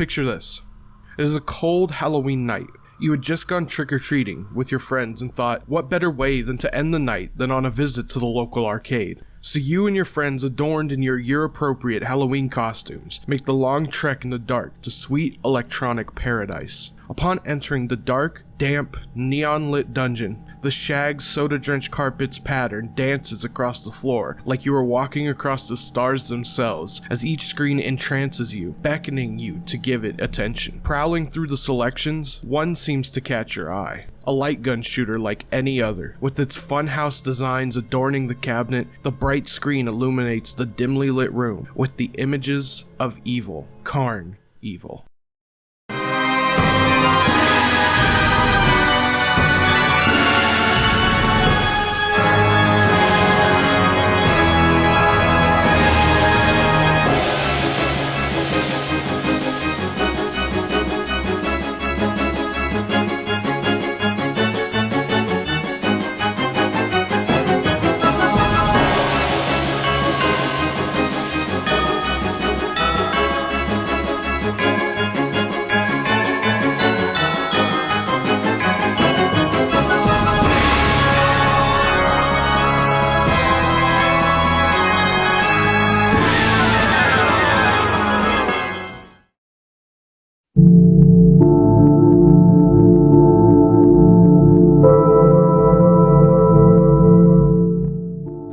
Picture this. It is a cold Halloween night. You had just gone trick-or-treating with your friends and thought, what better way than to end the night than on a visit to the local arcade? So you and your friends, adorned in your year-appropriate Halloween costumes, make the long trek in the dark to sweet electronic paradise. Upon entering the dark, damp, neon-lit dungeon, the shag, soda-drenched carpet's pattern dances across the floor like you are walking across the stars themselves as each screen entrances you, beckoning you to give it attention. Prowling through the selections, one seems to catch your eye. A light gun shooter like any other. With its funhouse designs adorning the cabinet, the bright screen illuminates the dimly lit room with the images of evil. Carnevil.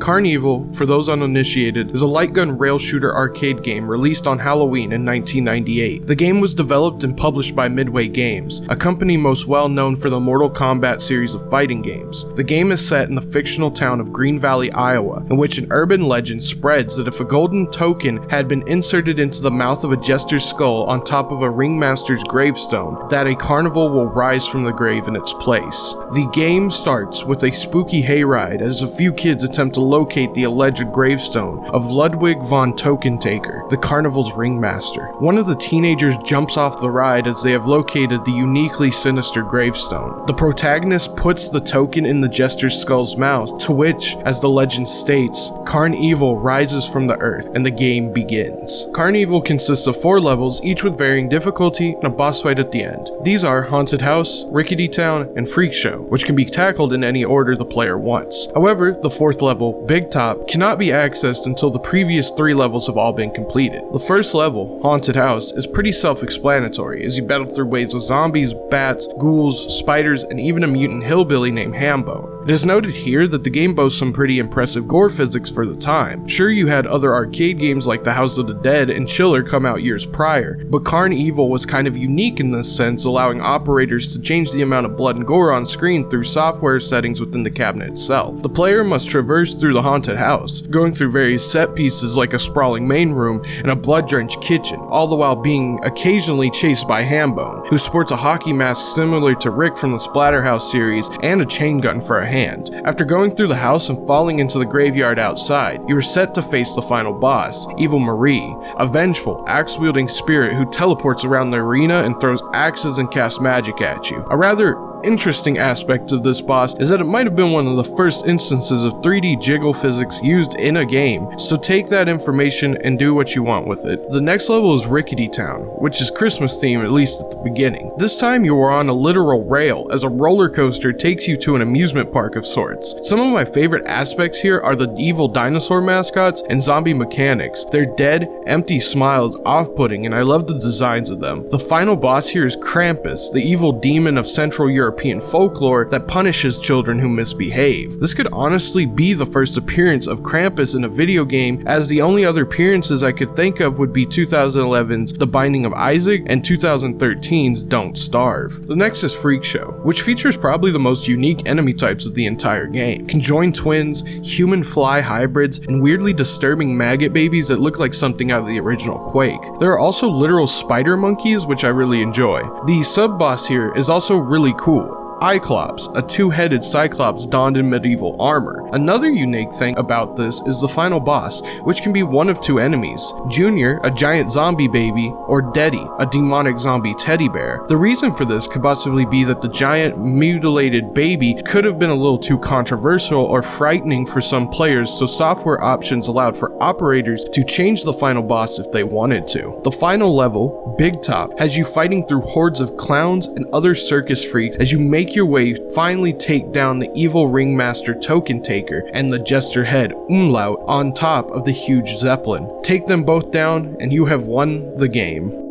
Carnevil, for those uninitiated, is a light gun rail shooter arcade game released on Halloween in 1998. The game was developed and published by Midway Games, a company most well known for the Mortal Kombat series of fighting games. The game is set in the fictional town of Green Valley, Iowa, in which an urban legend spreads that if a golden token had been inserted into the mouth of a jester's skull on top of a ringmaster's gravestone, that a carnival will rise from the grave in its place. The game starts with a spooky hayride as a few kids attempt to locate the alleged gravestone of Ludwig von Tokentaker, the carnival's ringmaster. One of the teenagers jumps off the ride as they have located the uniquely sinister gravestone. The protagonist puts the token in the jester's skull's mouth, to which, as the legend states, Carnevil rises from the earth and the game begins. Carnevil consists of 4 levels, each with varying difficulty and a boss fight at the end. These are Haunted House, Rickety Town, and Freak Show, which can be tackled in any order the player wants. However, the 4th level, Big Top, cannot be accessed until the previous 3 levels have all been completed. The first level, Haunted House, is pretty self-explanatory as you battle through waves of zombies, bats, ghouls, spiders, and even a mutant hillbilly named Hambone. It is noted here that the game boasts some pretty impressive gore physics for the time. Sure, you had other arcade games like The House of the Dead and Chiller come out years prior, but Carnevil was kind of unique in this sense, allowing operators to change the amount of blood and gore on screen through software settings within the cabinet itself. The player must traverse through the haunted house, going through various set pieces like a sprawling main room and a blood-drenched kitchen, all the while being occasionally chased by Hambone, who sports a hockey mask similar to Rick from the Splatterhouse series and a chain gun for a hand. After going through the house and falling into the graveyard outside, you are set to face the final boss, Evil Marie, a vengeful, axe-wielding spirit who teleports around the arena and throws axes and casts magic at you. A rather interesting aspect of this boss is that it might have been one of the first instances of 3D jiggle physics used in a game, so take that information and do what you want with it. The next level is Rickety Town, which is Christmas themed at least at the beginning. This time you are on a literal rail as a roller coaster takes you to an amusement park of sorts. Some of my favorite aspects here are the evil dinosaur mascots and zombie mechanics. Their dead, empty smile is off-putting and I love the designs of them. The final boss here is Krampus, the evil demon of Central European folklore that punishes children who misbehave. This could honestly be the first appearance of Krampus in a video game, as the only other appearances I could think of would be 2011's The Binding of Isaac and 2013's Don't Starve. The next is Freak Show, which features probably the most unique enemy types of the entire game. Conjoined twins, human fly hybrids, and weirdly disturbing maggot babies that look like something out of the original Quake. There are also literal spider monkeys, which I really enjoy. The sub-boss here is also really cool. Cyclops, a two-headed Cyclops donned in medieval armor. Another unique thing about this is the final boss, which can be one of two enemies: Junior, a giant zombie baby, or Deddy, a demonic zombie teddy bear. The reason for this could possibly be that the giant mutilated baby could have been a little too controversial or frightening for some players, so software options allowed for operators to change the final boss if they wanted to. The final level, Big Top, has you fighting through hordes of clowns and other circus freaks as you make your way finally take down the evil ringmaster Token Taker and the jester head Umlaut on top of the huge zeppelin. Take them both down and you have won the game.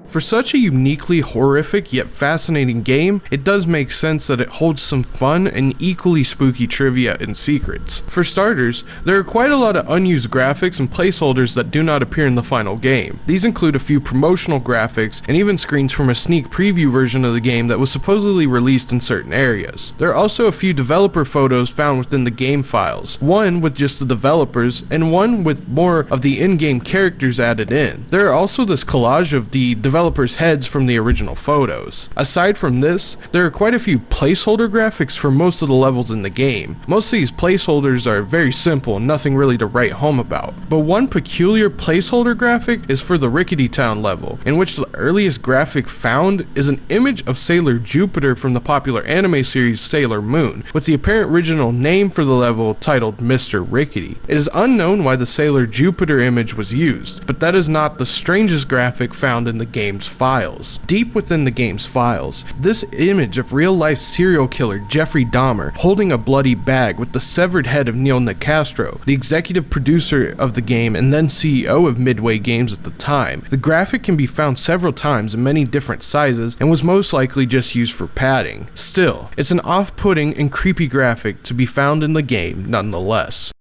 For such a uniquely horrific yet fascinating game, it does make sense that it holds some fun and equally spooky trivia and secrets. For starters, there are quite a lot of unused graphics and placeholders that do not appear in the final game. These include a few promotional graphics and even screens from a sneak preview version of the game that was supposedly released in certain areas. There are also a few developer photos found within the game files, one with just the developers and one with more of the in-game characters added in. There are also this collage of the developers' heads from the original photos. Aside from this, there are quite a few placeholder graphics for most of the levels in the game. Most of these placeholders are very simple and nothing really to write home about. But one peculiar placeholder graphic is for the Rickety Town level, in which the earliest graphic found is an image of Sailor Jupiter from the popular anime series Sailor Moon, with the apparent original name for the level titled Mr. Rickety. It is unknown why the Sailor Jupiter image was used, but that is not the strangest graphic found in the game's files. Deep within the game's files, this image of real-life serial killer Jeffrey Dahmer holding a bloody bag with the severed head of Neil Nicastro, the executive producer of the game and then CEO of Midway Games at the time. The graphic can be found several times in many different sizes and was most likely just used for padding. Still, it's an off-putting and creepy graphic to be found in the game nonetheless.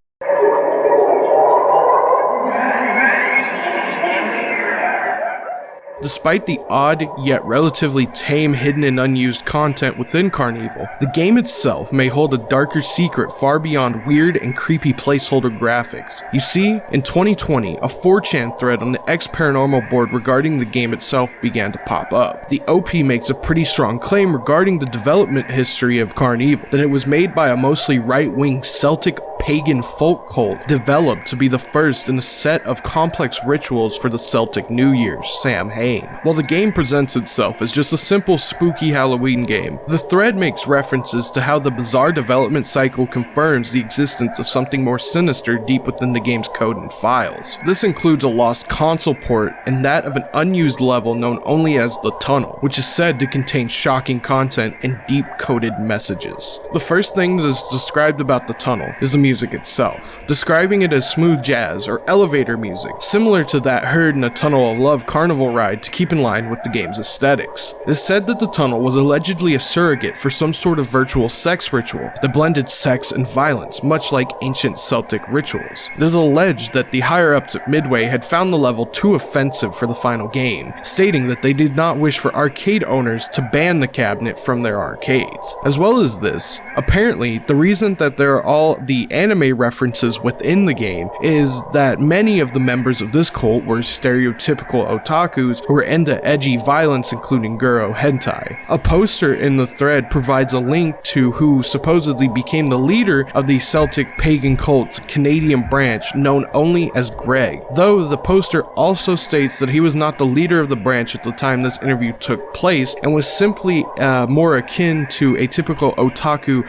Despite the odd yet relatively tame hidden and unused content within Carnevil, the game itself may hold a darker secret far beyond weird and creepy placeholder graphics. You see, in 2020, a 4chan thread on the X Paranormal board regarding the game itself began to pop up. The OP makes a pretty strong claim regarding the development history of Carnevil, that it was made by a mostly right-wing Celtic pagan folk cult developed to be the first in a set of complex rituals for the Celtic New Year, Samhain. While the game presents itself as just a simple spooky Halloween game, the thread makes references to how the bizarre development cycle confirms the existence of something more sinister deep within the game's code and files. This includes a lost console port and that of an unused level known only as the Tunnel, which is said to contain shocking content and deep-coded messages. The first thing that is described about the Tunnel is the music itself, describing it as smooth jazz or elevator music, similar to that heard in a Tunnel of Love carnival ride to keep in line with the game's aesthetics. It is said that the tunnel was allegedly a surrogate for some sort of virtual sex ritual that blended sex and violence, much like ancient Celtic rituals. It is alleged that the higher-ups at Midway had found the level too offensive for the final game, stating that they did not wish for arcade owners to ban the cabinet from their arcades. As well as this, apparently the reason that there are all the anime references within the game is that many of the members of this cult were stereotypical otakus who were into edgy violence including Guro hentai. A poster in the thread provides a link to who supposedly became the leader of the Celtic pagan cult's Canadian branch known only as Greg, though the poster also states that he was not the leader of the branch at the time this interview took place and was simply more akin to a typical otaku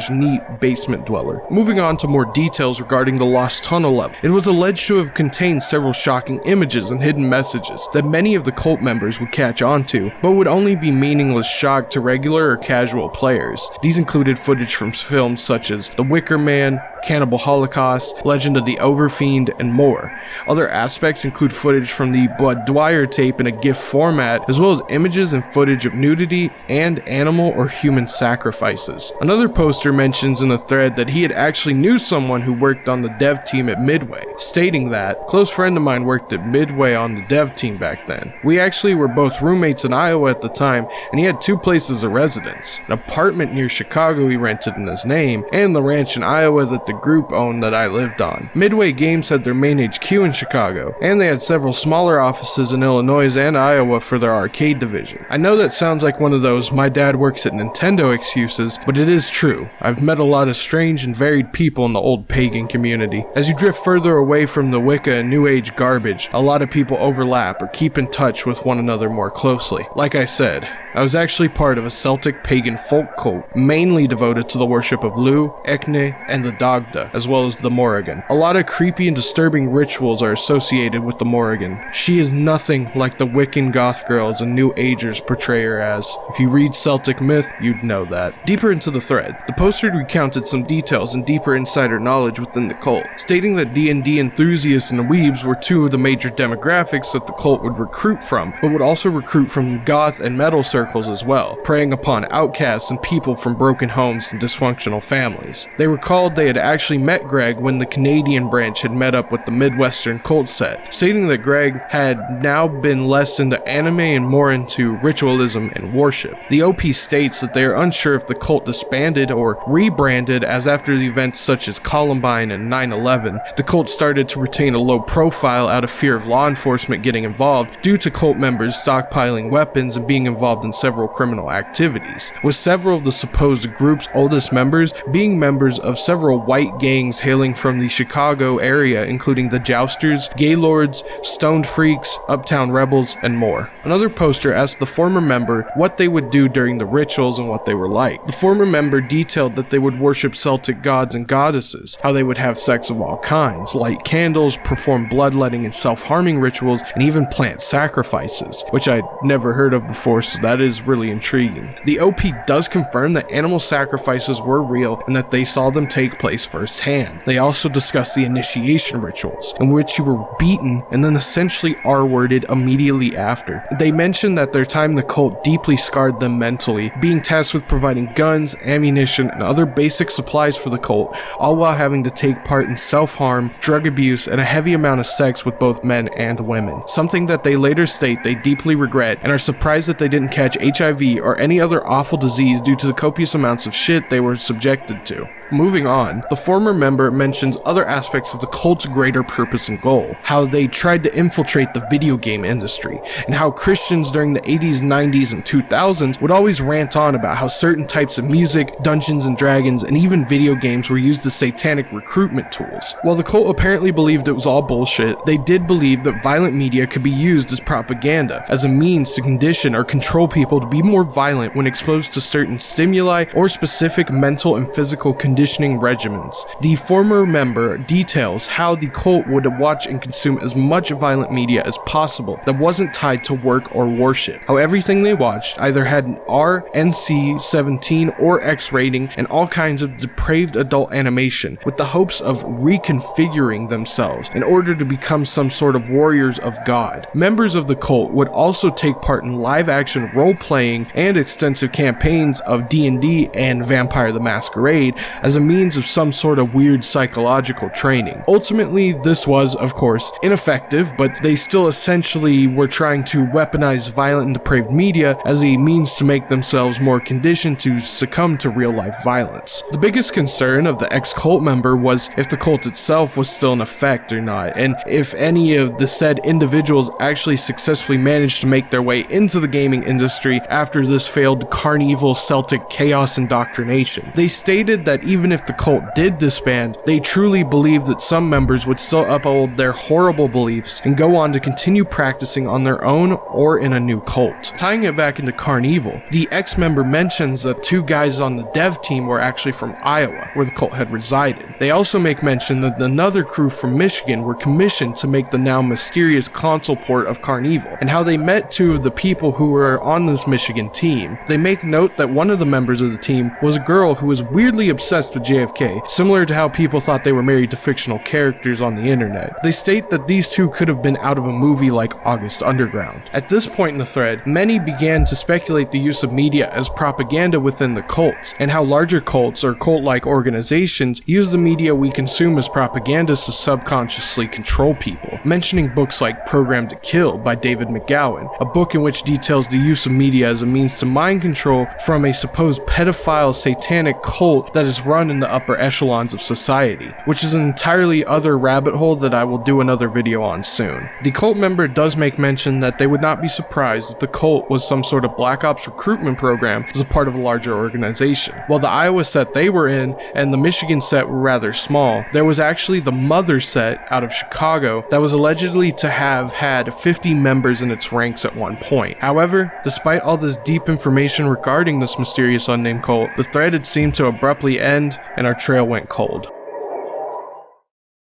/ neat basement dweller. Moving on to more details regarding the Lost Tunnel level, it was alleged to have contained several shocking images and hidden messages that many of the cult members would catch on to, but would only be meaningless shock to regular or casual players. These included footage from films such as The Wicker Man, Cannibal Holocaust, Legend of the Overfiend, and more. Other aspects include footage from the Bud Dwyer tape in a GIF format, as well as images and footage of nudity and animal or human sacrifices. Another poster mentions in the thread that he had actually knew someone who worked on the dev team at Midway, stating that, "Close friend of mine worked at Midway on the dev team back then. We actually were both roommates in Iowa at the time, and he had 2 places of residence. An apartment near Chicago he rented in his name, and the ranch in Iowa that the group owned that I lived on. Midway Games had their main HQ in Chicago, and they had several smaller offices in Illinois and Iowa for their arcade division." I know that sounds like one of those "my dad works at Nintendo" excuses, but it is true. I've met a lot of strange and varied people in the old pagan community. As you drift further away from the Wicca and New Age garbage, a lot of people overlap or keep in touch with one another more closely. Like I said, I was actually part of a Celtic pagan folk cult, mainly devoted to the worship of Lu, Ecne, and the Dagda, as well as the Morrigan. A lot of creepy and disturbing rituals are associated with the Morrigan. She is nothing like the Wiccan goth girls and New Agers portray her as. If you read Celtic myth, you'd know that. Deeper into the thread, the poster recounted some details and deeper insider knowledge within the cult, stating that D&D enthusiasts and weebs were 2 of the major demographics that the cult would recruit from, but would also recruit from goth and metal circles as well, preying upon outcasts and people from broken homes and dysfunctional families. They recalled they had actually met Greg when the Canadian branch had met up with the Midwestern cult set, stating that Greg had now been less into anime and more into ritualism and worship. The OP states that they are unsure if the cult disbanded or rebranded, as after the events such as Columbine and 9/11, the cult started to retain a low profile out of fear of law enforcement getting involved due to cult members stockpiling weapons and being involved in several criminal activities, with several of the supposed group's oldest members being members of several white gangs hailing from the Chicago area, including the Jousters, Gaylords, Stoned Freaks, Uptown Rebels, and more. Another poster asked the former member what they would do during the rituals and what they were like. The former member detailed that they would worship Celtic gods and goddesses, how they would have sex of all kinds, light candles, perform bloodletting and self-harming rituals, and even plant sacrifices, which I'd never heard of before, so that is really intriguing. The OP does confirm that animal sacrifices were real and that they saw them take place firsthand. They also discuss the initiation rituals, in which you were beaten and then essentially R-worded immediately after. They mentioned that their time in the cult deeply scarred them mentally, being tasked with providing guns, ammunition, and other basic supplies for the cult, all while having to take part in self-harm, drug abuse, and a heavy amount of sex with both men and women. Something that they later state they deeply regret and are surprised that they didn't catch HIV or any other awful disease due to the copious amounts of shit they were subjected to. Moving on, the former member mentions other aspects of the cult's greater purpose and goal, how they tried to infiltrate the video game industry, and how Christians during the 80s, 90s, and 2000s would always rant on about how certain types of music, Dungeons and Dragons, and even video games were used as satanic recruitment tools. While the cult apparently believed it was all bullshit, they did believe that violent media could be used as propaganda, as a means to condition or control people to be more violent when exposed to certain stimuli or specific mental and physical conditioning regimens. The former member details how the cult would watch and consume as much violent media as possible that wasn't tied to work or worship. How everything they watched either had an R, NC, 17, or X rating and all kinds of depraved adult animation, with the hopes of reconfiguring themselves in order to become some sort of warriors of God. Members of the cult would also take part in live-action role-playing and extensive campaigns of D&D and Vampire the Masquerade as a means of some sort of weird psychological training. Ultimately, this was, of course, ineffective, but they still essentially were trying to weaponize violent and depraved media as a means to make themselves more conditioned to succumb to real-life violence. The biggest concern of the ex-cult member was if the cult itself was still in effect or not, and if any of the said individuals actually successfully managed to make their way into the gaming industry after this failed Carnevil Celtic chaos indoctrination. They stated that even if the cult did disband, they truly believed that some members would still uphold their horrible beliefs and go on to continue practicing on their own or in a new cult. Tying it back into Carnevil, the ex-member mentions that 2 guys on the dev team were actually from Iowa, where the cult had resided. They also make mention that another crew from Michigan were commissioned to make the now mysterious console port of Carnevil, and how they met 2 of the people who were on this Michigan team. They make note that one of the members of the team was a girl who was weirdly obsessed obsessed with JFK, similar to how people thought they were married to fictional characters on the internet. They state that these two could have been out of a movie like August Underground. At this point in the thread, many began to speculate the use of media as propaganda within the cults, and how larger cults or cult-like organizations use the media we consume as propaganda to subconsciously control people, mentioning books like Programmed to Kill by David McGowan, a book in which details the use of media as a means to mind control from a supposed pedophile satanic cult that is run in the upper echelons of society, which is an entirely other rabbit hole that I will do another video on soon. The cult member does make mention that they would not be surprised if the cult was some sort of Black Ops recruitment program as a part of a larger organization. While the Iowa set they were in and the Michigan set were rather small, there was actually the Mother set out of Chicago that was allegedly to have had 50 members in its ranks at one point. However, despite all this deep information regarding this mysterious unnamed cult, the thread had seemed to abruptly end and our trail went cold.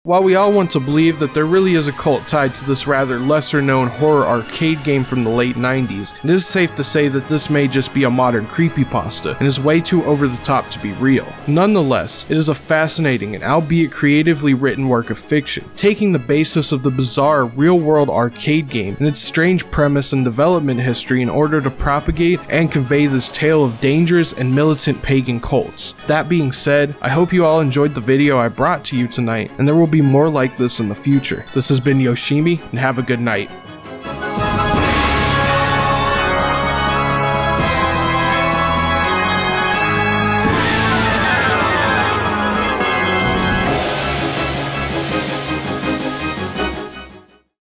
While we all want to believe that there really is a cult tied to this rather lesser known horror arcade game from the late 90s, it is safe to say that this may just be a modern creepypasta and is way too over the top to be real. Nonetheless, it is a fascinating and albeit creatively written work of fiction, taking the basis of the bizarre real-world arcade game and its strange premise and development history in order to propagate and convey this tale of dangerous and militant pagan cults. That being said, I hope you all enjoyed the video I brought to you tonight, and there will be more like this in the future. This has been Yoshimi, and have a good night.